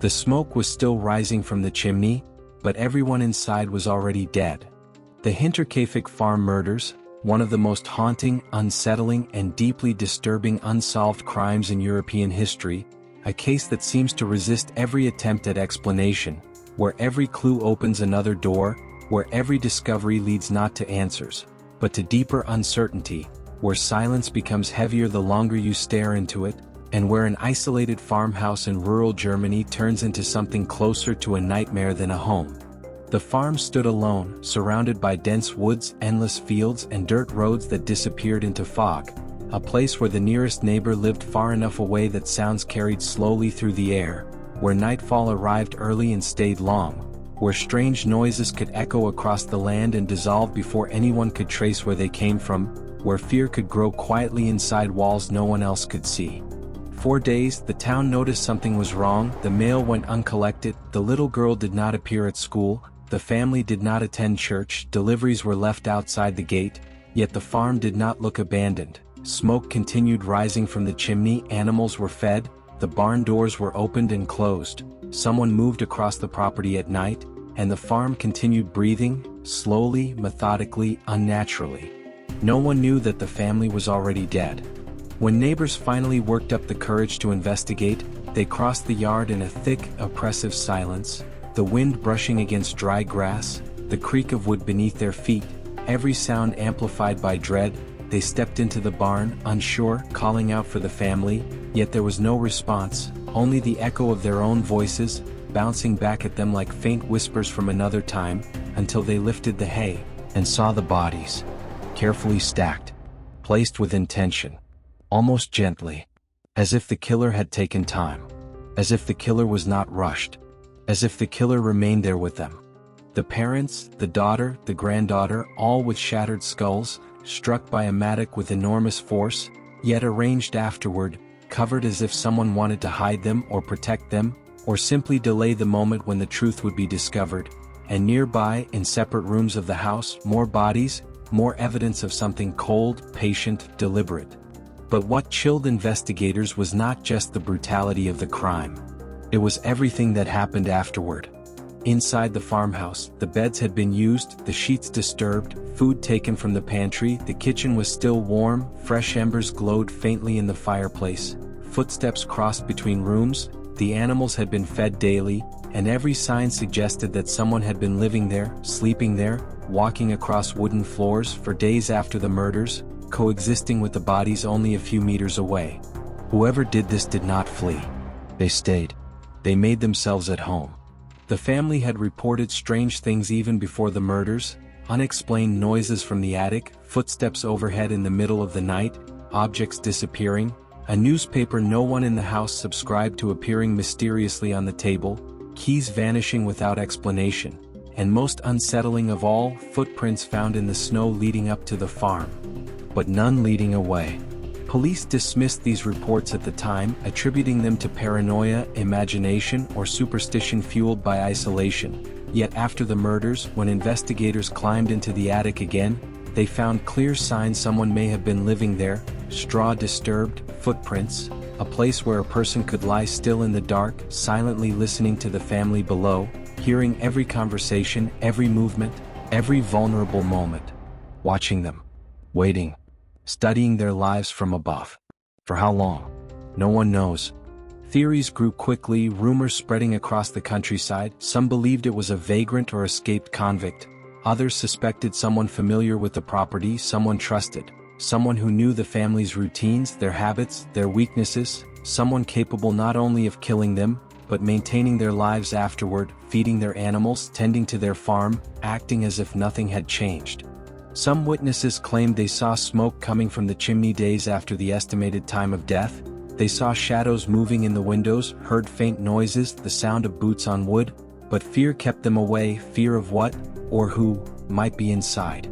The smoke was still rising from the chimney, but everyone inside was already dead. The Hinterkaifeck farm murders, one of the most haunting, unsettling, and deeply disturbing unsolved crimes in European history, a case that seems to resist every attempt at explanation, where every clue opens another door, where every discovery leads not to answers, but to deeper uncertainty, where silence becomes heavier the longer you stare into it, and where an isolated farmhouse in rural Germany turns into something closer to a nightmare than a home. The farm stood alone, surrounded by dense woods, endless fields, and dirt roads that disappeared into fog, a place where the nearest neighbor lived far enough away that sounds carried slowly through the air, where nightfall arrived early and stayed long, where strange noises could echo across the land and dissolve before anyone could trace where they came from, where fear could grow quietly inside walls no one else could see. For days, the town noticed something was wrong. The mail went uncollected, the little girl did not appear at school, the family did not attend church, deliveries were left outside the gate, yet the farm did not look abandoned. Smoke continued rising from the chimney, animals were fed, the barn doors were opened and closed, someone moved across the property at night, and the farm continued breathing, slowly, methodically, unnaturally. No one knew that the family was already dead. When neighbors finally worked up the courage to investigate, they crossed the yard in a thick, oppressive silence, the wind brushing against dry grass, the creak of wood beneath their feet, every sound amplified by dread. They stepped into the barn, unsure, calling out for the family, yet there was no response, only the echo of their own voices, bouncing back at them like faint whispers from another time, until they lifted the hay, and saw the bodies, carefully stacked, placed with intention, almost gently, as if the killer had taken time, as if the killer was not rushed, as if the killer remained there with them. The parents, the daughter, the granddaughter, all with shattered skulls, struck by a mattock with enormous force, yet arranged afterward, covered as if someone wanted to hide them or protect them, or simply delay the moment when the truth would be discovered. And nearby, in separate rooms of the house, more bodies, more evidence of something cold, patient, deliberate. But what chilled investigators was not just the brutality of the crime. It was everything that happened afterward. Inside the farmhouse, the beds had been used, the sheets disturbed, food taken from the pantry, the kitchen was still warm, fresh embers glowed faintly in the fireplace, footsteps crossed between rooms, the animals had been fed daily, and every sign suggested that someone had been living there, sleeping there, walking across wooden floors for days after the murders, coexisting with the bodies only a few meters away. Whoever did this did not flee. They stayed. They made themselves at home. The family had reported strange things even before the murders, unexplained noises from the attic, footsteps overhead in the middle of the night, objects disappearing, a newspaper no one in the house subscribed to appearing mysteriously on the table, keys vanishing without explanation, and most unsettling of all, footprints found in the snow leading up to the farm, but none leading away. Police dismissed these reports at the time, attributing them to paranoia, imagination, or superstition fueled by isolation. Yet after the murders, when investigators climbed into the attic again, they found clear signs someone may have been living there, straw disturbed, footprints, a place where a person could lie still in the dark, silently listening to the family below, hearing every conversation, every movement, every vulnerable moment, watching them, waiting, studying their lives from above. For how long? No one knows. Theories grew quickly, rumors spreading across the countryside. Some believed it was a vagrant or escaped convict. Others suspected someone familiar with the property, someone trusted, someone who knew the family's routines, their habits, their weaknesses, someone capable not only of killing them, but maintaining their lives afterward, feeding their animals, tending to their farm, acting as if nothing had changed. Some witnesses claimed they saw smoke coming from the chimney days after the estimated time of death. They saw shadows moving in the windows, heard faint noises, the sound of boots on wood, but fear kept them away, fear of what, or who, might be inside.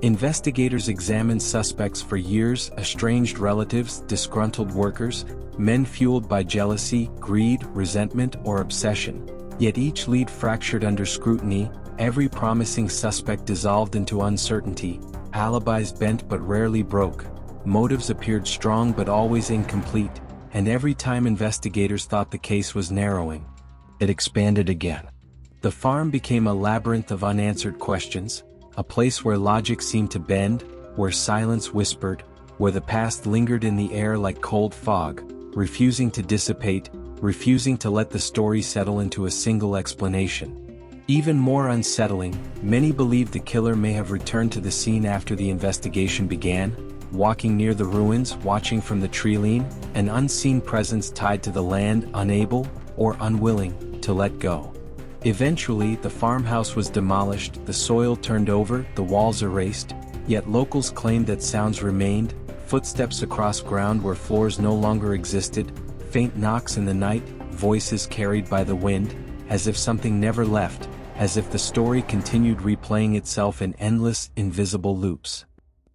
Investigators examined suspects for years, estranged relatives, disgruntled workers, men fueled by jealousy, greed, resentment, or obsession. Yet each lead fractured under scrutiny, every promising suspect dissolved into uncertainty, alibis bent but rarely broke, motives appeared strong but always incomplete, and every time investigators thought the case was narrowing, It expanded again. The farm became a labyrinth of unanswered questions, a place where logic seemed to bend, where silence whispered, where the past lingered in the air like cold fog, refusing to dissipate, refusing to let the story settle into a single explanation. Even more unsettling, many believed the killer may have returned to the scene after the investigation began, walking near the ruins, watching from the treeline, an unseen presence tied to the land, unable, or unwilling, to let go. Eventually, the farmhouse was demolished, the soil turned over, the walls erased, yet locals claimed that sounds remained, footsteps across ground where floors no longer existed, faint knocks in the night, voices carried by the wind, as if something never left, as if the story continued replaying itself in endless, invisible loops.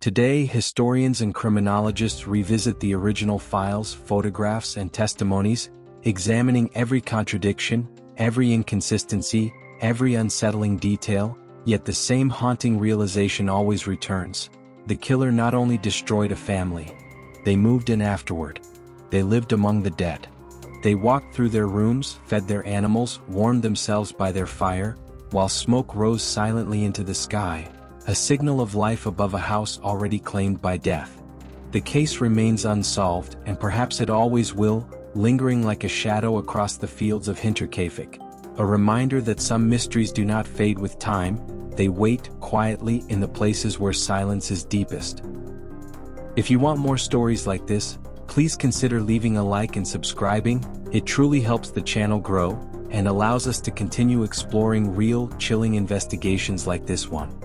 Today, historians and criminologists revisit the original files, photographs, and testimonies, examining every contradiction, every inconsistency, every unsettling detail, yet the same haunting realization always returns. The killer not only destroyed a family. They moved in afterward. They lived among the dead. They walked through their rooms, fed their animals, warmed themselves by their fire, while smoke rose silently into the sky, a signal of life above a house already claimed by death. The case remains unsolved, and perhaps it always will, lingering like a shadow across the fields of Hinterkaifeck, a reminder that some mysteries do not fade with time, they wait quietly in the places where silence is deepest. If you want more stories like this, please consider leaving a like and subscribing. It truly helps the channel grow, and allows us to continue exploring real, chilling investigations like this one.